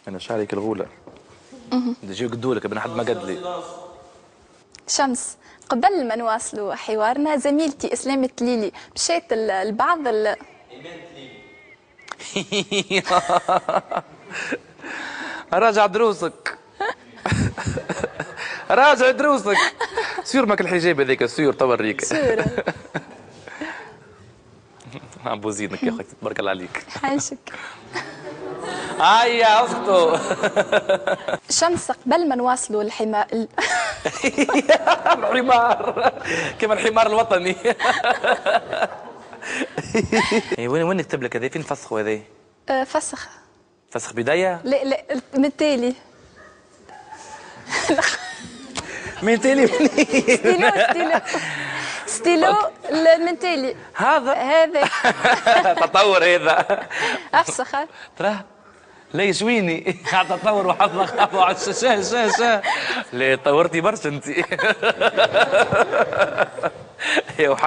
انا شعري كالغوله. يجي يقدولك ابن حد ما قد لي. شمس، قبل ما نواصلوا حوارنا زميلتي إسلام تليلي مشيت البعض راجع دروسك. راجع دروسك. سيور ماك الحجاب هذاك السيور توريك. سورة. عم زينك يا اخي تبارك الله عليك. حاشك. هيا اسكتوا. شمس، قبل ما نواصلوا الحمار الحمار كما الحمار الوطني. وين نكتب لك هذا؟ فين فسخوا هذا؟ فسخ. فسخ بداية؟ لا لا من التالي. من تالي ستيلو ستيلو ستيلو من تالي. هذا تطور هذا. افسخ تراه لا يشويني قاعد تطور وحظك على الشاشه. لا طورتي برشا انت.